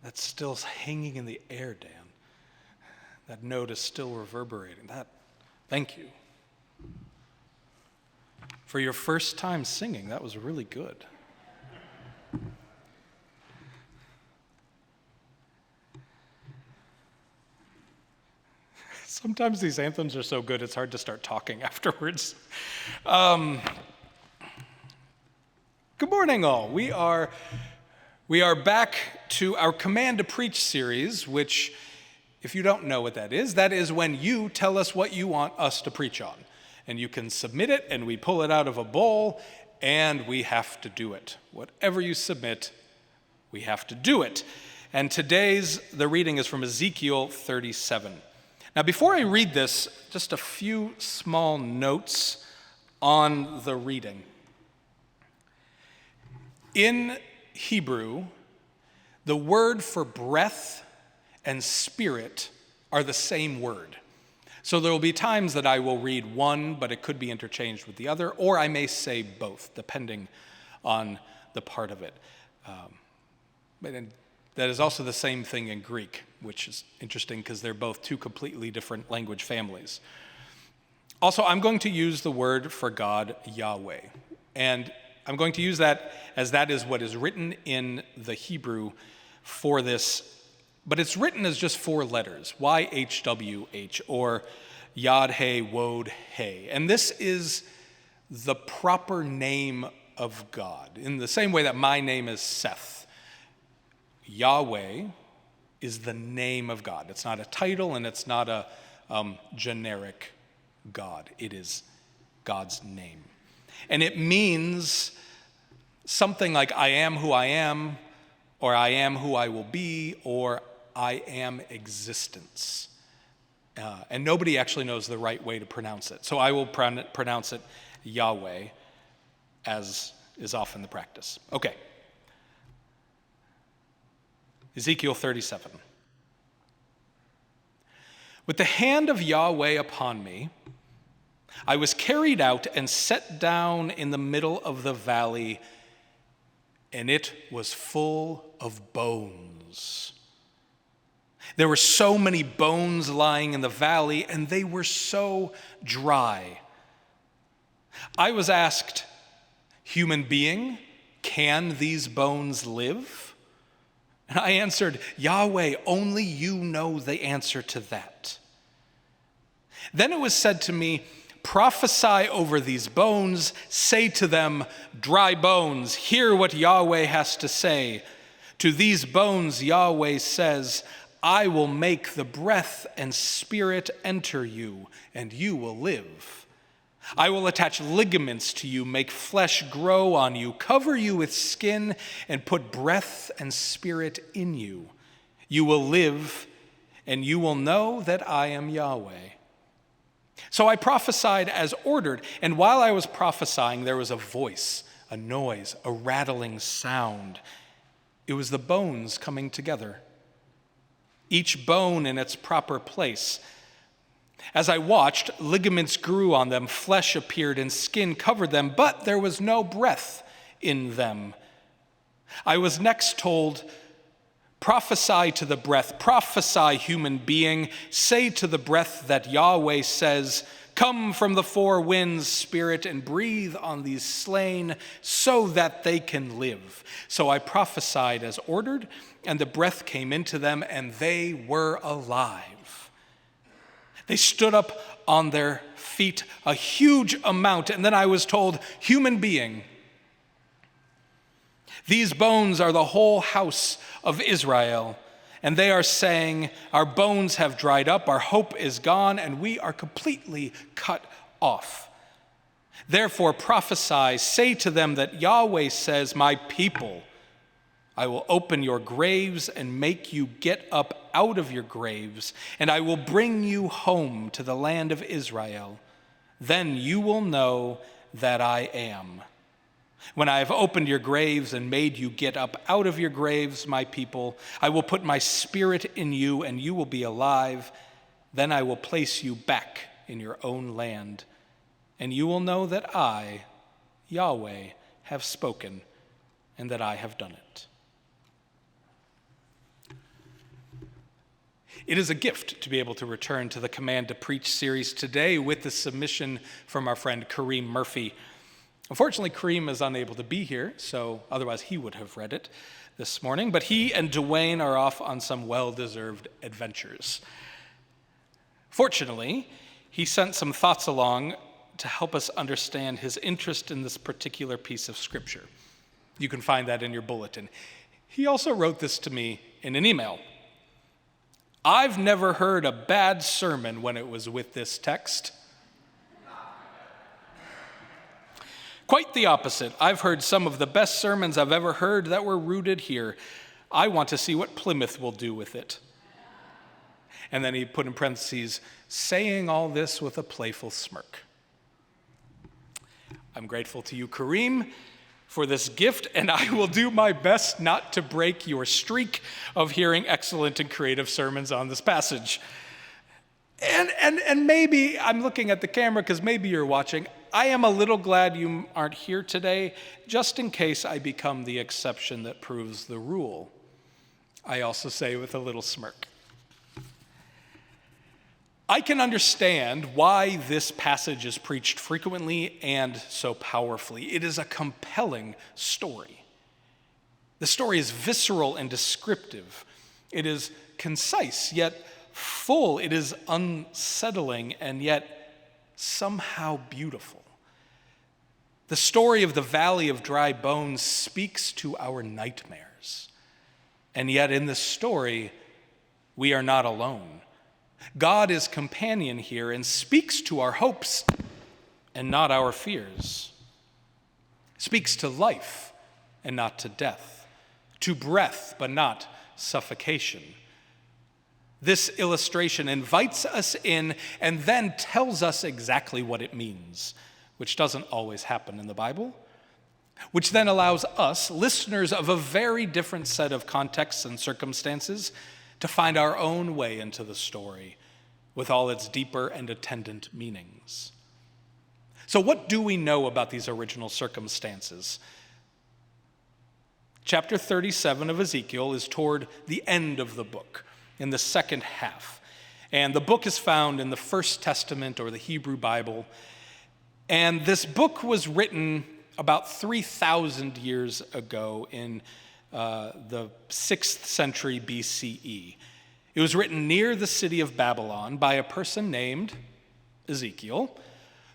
That's still hanging in the air, Dan. That note is still reverberating. Thank you. For your first time singing, that was really good. Sometimes these anthems are so good, it's hard to start talking afterwards. Good morning, all. We are back to our Command to Preach series, which, if you don't know what that is when you tell us what you want us to preach on. And you can submit it, and we pull it out of a bowl, and we have to do it. Whatever you submit, we have to do it. And the reading is from Ezekiel 37. Now, before I read this, just a few small notes on the reading. In Hebrew, the word for breath and spirit are the same word. So there will be times that I will read one, but it could be interchanged with the other, or I may say both, depending on the part of it. And that is also the same thing in Greek, which is interesting because they're both two completely different language families. Also, I'm going to use the word for God, Yahweh. And I'm going to use that as that is what is written in the Hebrew for this. But it's written as just 4 letters, YHWH, or Yod-He, Wod-He. And this is the proper name of God, in the same way that my name is Seth. Yahweh is the name of God. It's not a title, and it's not a generic God. It is God's name. And it means something like I am who I am, or I am who I will be, or I am existence. And nobody actually knows the right way to pronounce it. So I will pronounce it Yahweh, as is often the practice. Okay. Ezekiel 37. With the hand of Yahweh upon me, I was carried out and set down in the middle of the valley, and it was full of bones. There were so many bones lying in the valley, and they were so dry. I was asked, human being, can these bones live? And I answered, Yahweh, only you know the answer to that. Then it was said to me, prophesy over these bones, say to them, dry bones, hear what Yahweh has to say. To these bones, Yahweh says, I will make the breath and spirit enter you, and you will live. I will attach ligaments to you, make flesh grow on you, cover you with skin, and put breath and spirit in you. You will live, and you will know that I am Yahweh. So I prophesied as ordered, and while I was prophesying, there was a voice, a noise, a rattling sound. It was the bones coming together, each bone in its proper place. As I watched, ligaments grew on them, flesh appeared, and skin covered them, but there was no breath in them. I was next told, prophesy to the breath, prophesy, human being, say to the breath that Yahweh says, come from the 4 winds, spirit, and breathe on these slain so that they can live. So I prophesied as ordered, and the breath came into them, and they were alive. They stood up on their feet, a huge amount, and then I was told, human being, these bones are the whole house of Israel, and they are saying, our bones have dried up, our hope is gone, and we are completely cut off. Therefore prophesy, say to them that Yahweh says, my people, I will open your graves and make you get up out of your graves, and I will bring you home to the land of Israel. Then you will know that I am. When I have opened your graves and made you get up out of your graves, my people, I will put my spirit in you, and you will be alive. Then I will place you back in your own land, and you will know that I, Yahweh, have spoken, and that I have done it. It is a gift to be able to return to the Command to Preach series today with the submission from our friend Kareem Murphy. Unfortunately, Kareem is unable to be here, so otherwise he would have read it this morning, but he and Dwayne are off on some well-deserved adventures. Fortunately, he sent some thoughts along to help us understand his interest in this particular piece of scripture. You can find that in your bulletin. He also wrote this to me in an email. I've never heard a bad sermon when it was with this text. Quite the opposite. I've heard some of the best sermons I've ever heard that were rooted here. I want to see what Plymouth will do with it. And then he put in parentheses, saying all this with a playful smirk. I'm grateful to you, Kareem, for this gift, and I will do my best not to break your streak of hearing excellent and creative sermons on this passage. And maybe, I'm looking at the camera because maybe you're watching, I am a little glad you aren't here today, just in case I become the exception that proves the rule. I also say with a little smirk. I can understand why this passage is preached frequently and so powerfully. It is a compelling story. The story is visceral and descriptive. It is concise, yet full. It is unsettling, and yet somehow beautiful. The story of the Valley of Dry Bones speaks to our nightmares. And yet in this story, we are not alone. God is companion here and speaks to our hopes and not our fears. Speaks to life and not to death, to breath but not suffocation. This illustration invites us in and then tells us exactly what it means, which doesn't always happen in the Bible, which then allows us, listeners of a very different set of contexts and circumstances, to find our own way into the story with all its deeper and attendant meanings. So what do we know about these original circumstances? Chapter 37 of Ezekiel is toward the end of the book, in the second half. And the book is found in the First Testament or the Hebrew Bible. And this book was written about 3,000 years ago in the 6th century BCE. It was written near the city of Babylon by a person named Ezekiel,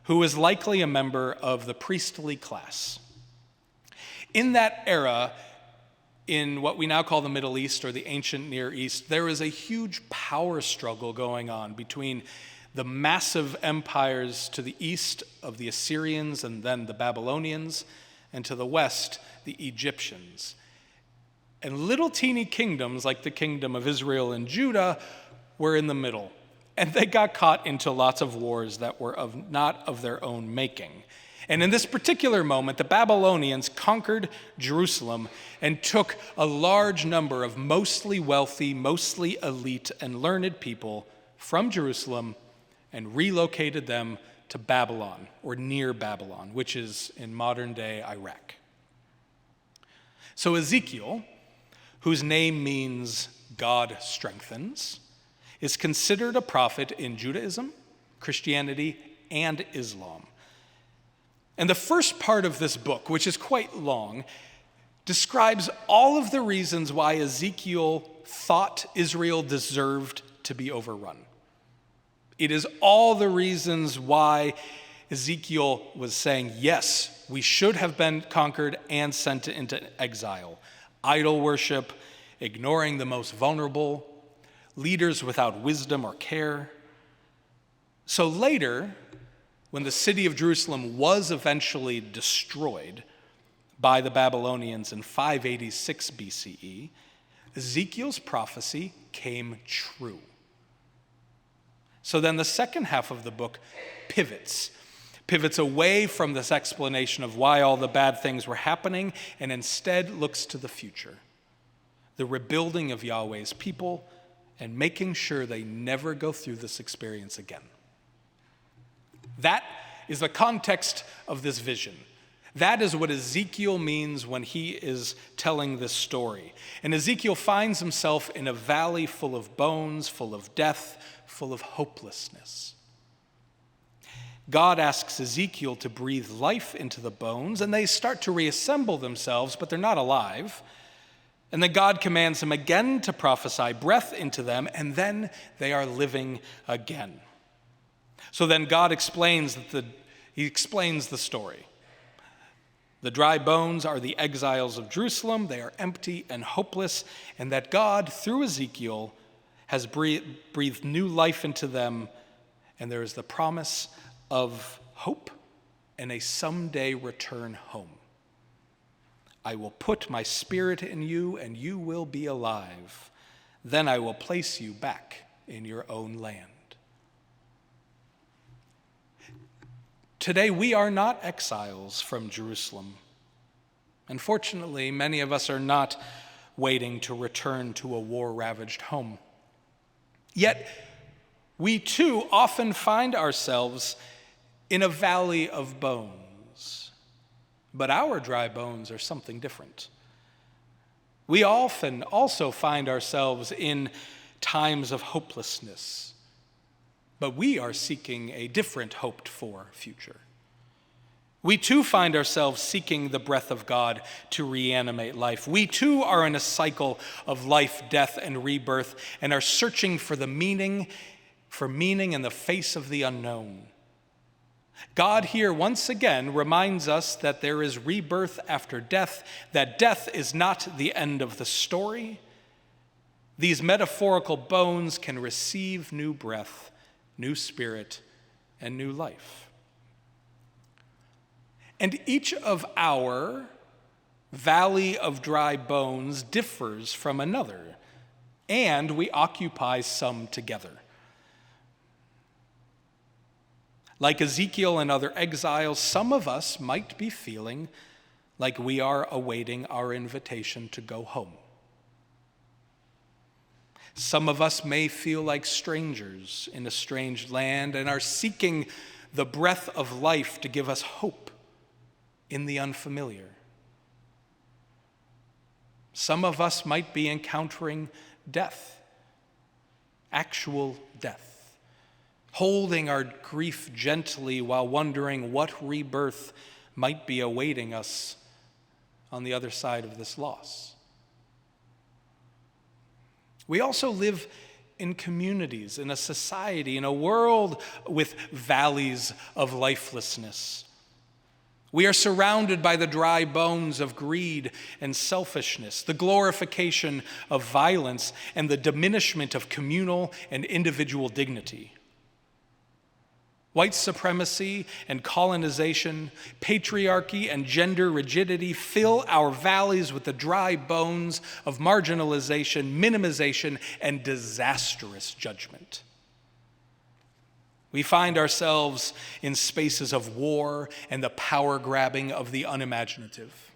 who was likely a member of the priestly class. In that era, in what we now call the Middle East or the ancient Near East, there was a huge power struggle going on between the massive empires to the east of the Assyrians and then the Babylonians, and to the west, the Egyptians. And little teeny kingdoms like the kingdom of Israel and Judah were in the middle. And they got caught into lots of wars that were not of their own making. And in this particular moment, the Babylonians conquered Jerusalem and took a large number of mostly wealthy, mostly elite, and learned people from Jerusalem and relocated them to Babylon, or near Babylon, which is in modern-day Iraq. So Ezekiel, whose name means God strengthens, is considered a prophet in Judaism, Christianity, and Islam. And the first part of this book, which is quite long, describes all of the reasons why Ezekiel thought Israel deserved to be overrun. It is all the reasons why Ezekiel was saying, yes, we should have been conquered and sent into exile. Idol worship, ignoring the most vulnerable, leaders without wisdom or care. So later, when the city of Jerusalem was eventually destroyed by the Babylonians in 586 BCE, Ezekiel's prophecy came true. So then the second half of the book pivots away from this explanation of why all the bad things were happening and instead looks to the future, the rebuilding of Yahweh's people and making sure they never go through this experience again. That is the context of this vision. That is what Ezekiel means when he is telling this story. And Ezekiel finds himself in a valley full of bones, full of death, full of hopelessness. God asks Ezekiel to breathe life into the bones, and they start to reassemble themselves, but they're not alive. And then God commands him again to prophesy breath into them, and then they are living again. So then God explains the story. The dry bones are the exiles of Jerusalem. They are empty and hopeless, and that God, through Ezekiel, has breathed new life into them, and there is the promise of hope and a someday return home. I will put my spirit in you, and you will be alive. Then I will place you back in your own land. Today, we are not exiles from Jerusalem. Unfortunately, many of us are not waiting to return to a war-ravaged home. Yet, we too often find ourselves in a valley of bones. But our dry bones are something different. We often also find ourselves in times of hopelessness. But we are seeking a different hoped-for future. We too find ourselves seeking the breath of God to reanimate life. We too are in a cycle of life, death, and rebirth, and are searching for meaning in the face of the unknown. God here once again reminds us that there is rebirth after death, that death is not the end of the story. These metaphorical bones can receive new breath, new spirit, and new life. And each of our valley of dry bones differs from another, and we occupy some together. Like Ezekiel and other exiles, some of us might be feeling like we are awaiting our invitation to go home. Some of us may feel like strangers in a strange land and are seeking the breath of life to give us hope in the unfamiliar. Some of us might be encountering death, actual death, holding our grief gently while wondering what rebirth might be awaiting us on the other side of this loss. We also live in communities, in a society, in a world with valleys of lifelessness. We are surrounded by the dry bones of greed and selfishness, the glorification of violence, and the diminishment of communal and individual dignity. White supremacy and colonization, patriarchy and gender rigidity fill our valleys with the dry bones of marginalization, minimization, and disastrous judgment. We find ourselves in spaces of war and the power grabbing of the unimaginative.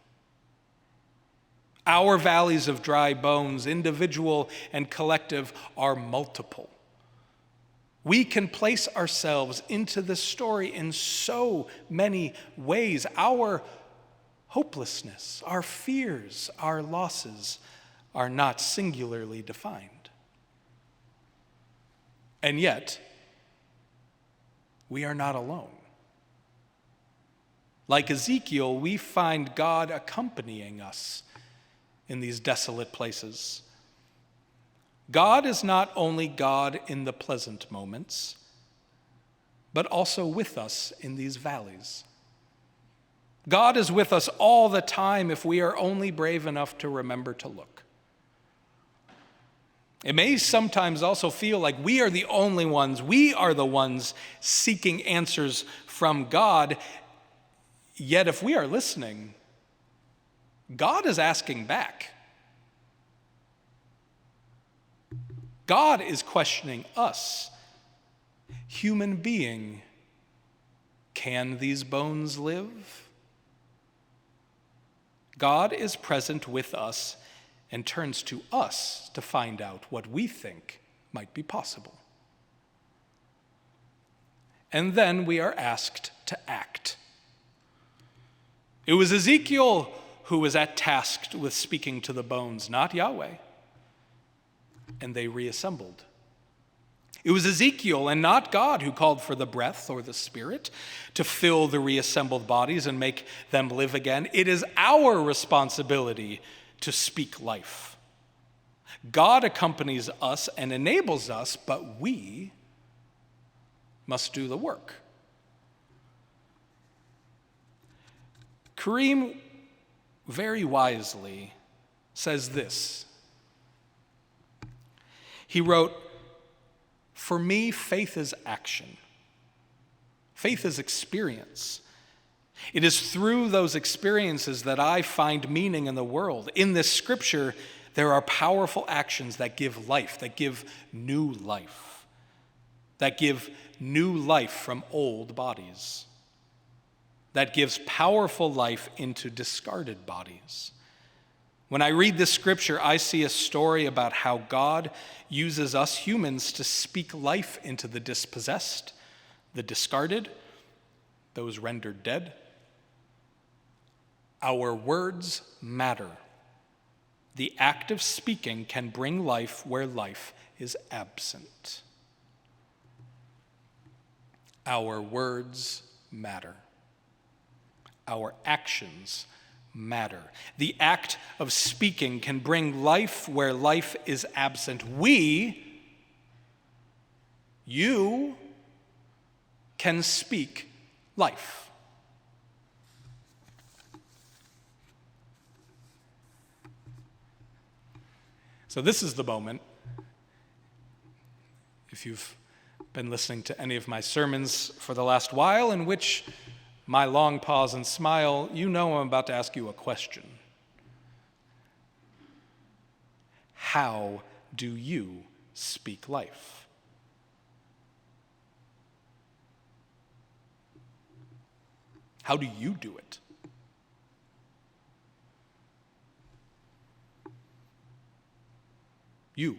Our valleys of dry bones, individual and collective, are multiple. We can place ourselves into this story in so many ways. Our hopelessness, our fears, our losses are not singularly defined. And yet, we are not alone. Like Ezekiel, we find God accompanying us in these desolate places. God is not only God in the pleasant moments, but also with us in these valleys. God is with us all the time if we are only brave enough to remember to look. It may sometimes also feel like we are the only ones, we are the ones seeking answers from God. Yet if we are listening, God is asking back. God is questioning us. Human being, can these bones live? God is present with us and turns to us to find out what we think might be possible. And then we are asked to act. It was Ezekiel who was tasked with speaking to the bones, not Yahweh. And they reassembled. It was Ezekiel and not God who called for the breath or the spirit to fill the reassembled bodies and make them live again. It is our responsibility to speak life. God accompanies us and enables us, but we must do the work. Kareem very wisely says this. He wrote, "For me, faith is action. Faith is experience. It is through those experiences that I find meaning in the world. In this scripture, there are powerful actions that give life, that give new life, that give new life from old bodies, that gives powerful life into discarded bodies. When I read this scripture, I see a story about how God uses us humans to speak life into the dispossessed, the discarded, those rendered dead. Our words matter. The act of speaking can bring life where life is absent. Our words matter. Our actions matter. The act of speaking can bring life where life is absent. You can speak life. So this is the moment, if you've been listening to any of my sermons for the last while, in which my long pause and smile, you know I'm about to ask you a question. How do you speak life? How do you do it? You.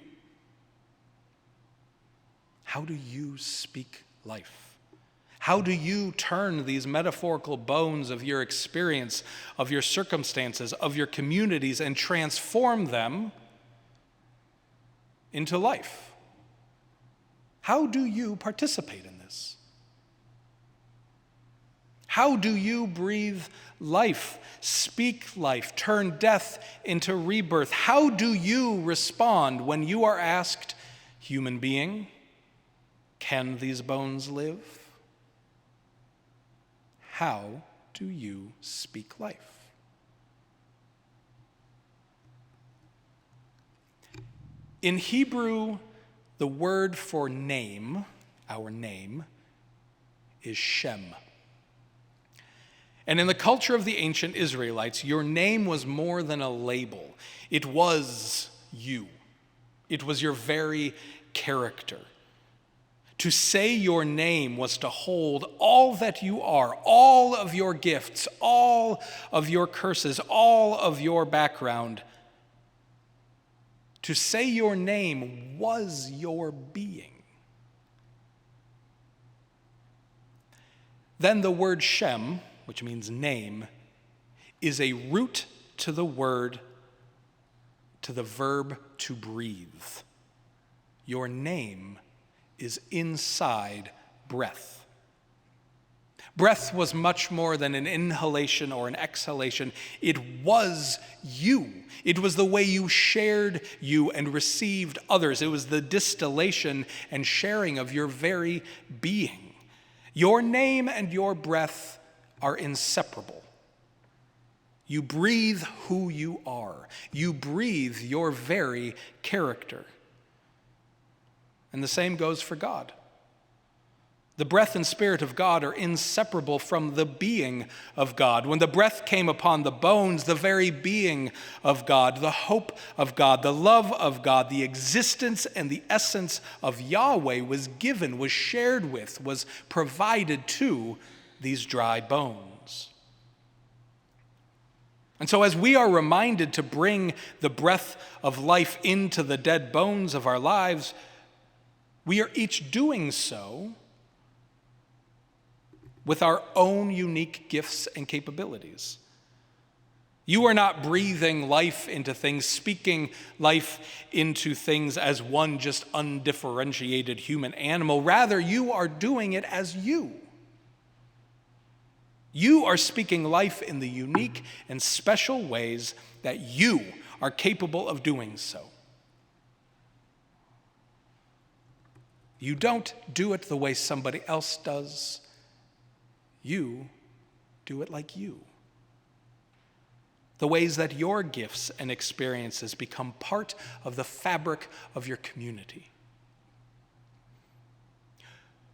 How do you speak life? How do you turn these metaphorical bones of your experience, of your circumstances, of your communities, and transform them into life? How do you participate in this? How do you breathe life, speak life, turn death into rebirth? How do you respond when you are asked, human being, can these bones live? How do you speak life? In Hebrew, the word for name, our name, is Shem. And in the culture of the ancient Israelites, your name was more than a label. It was you. It was your very character. To say your name was to hold all that you are, all of your gifts, all of your curses, all of your background. To say your name was your being. Then the word Shem, which means name, is a root to the verb to breathe. Your name is inside breath. Breath was much more than an inhalation or an exhalation. It was you. It was the way you shared you and received others. It was the distillation and sharing of your very being. Your name and your breath are inseparable. You breathe who you are. You breathe your very character. And the same goes for God. The breath and spirit of God are inseparable from the being of God. When the breath came upon the bones, the very being of God, the hope of God, the love of God, the existence and the essence of Yahweh was given, was shared with, was provided to these dry bones. And so as we are reminded to bring the breath of life into the dead bones of our lives, we are each doing so with our own unique gifts and capabilities. You are not breathing life into things, speaking life into things as one just undifferentiated human animal. Rather, you are doing it as you. You are speaking life in the unique and special ways that you are capable of doing so. You don't do it the way somebody else does. You do it like you. The ways that your gifts and experiences become part of the fabric of your community.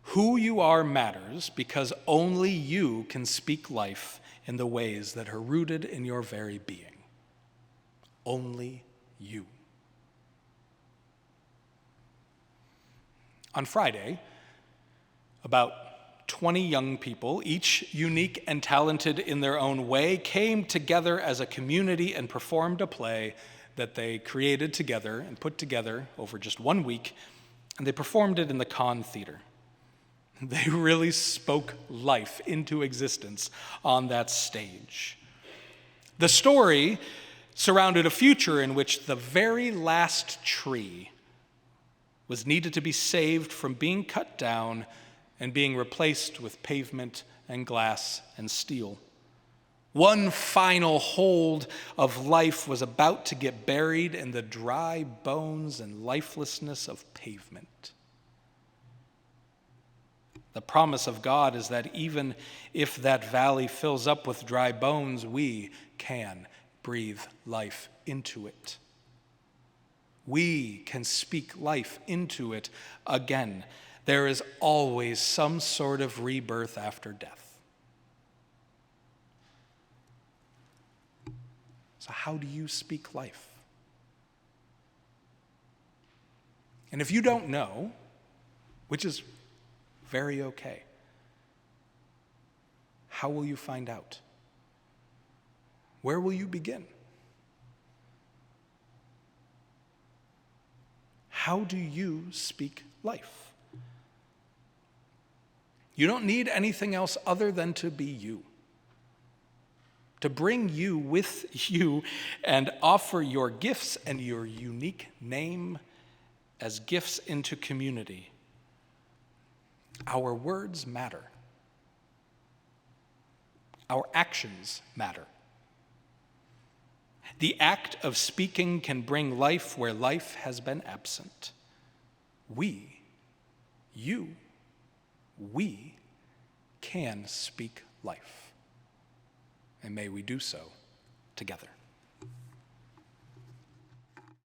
Who you are matters because only you can speak life in the ways that are rooted in your very being. Only you. On Friday, about 20 young people, each unique and talented in their own way, came together as a community and performed a play that they created together and put together over just 1 week, and they performed it in the Con Theater. They really spoke life into existence on that stage. The story surrounded a future in which the very last tree was needed to be saved from being cut down and being replaced with pavement and glass and steel. One final hold of life was about to get buried in the dry bones and lifelessness of pavement. The promise of God is that even if that valley fills up with dry bones, we can breathe life into it. We can speak life into it again. There is always some sort of rebirth after death. So how do you speak life? And if you don't know, which is very okay, how will you find out? Where will you begin? How do you speak life? You don't need anything else other than to be you. To bring you with you and offer your gifts and your unique name as gifts into community. Our words matter. Our actions matter. The act of speaking can bring life where life has been absent. We can speak life. And may we do so together.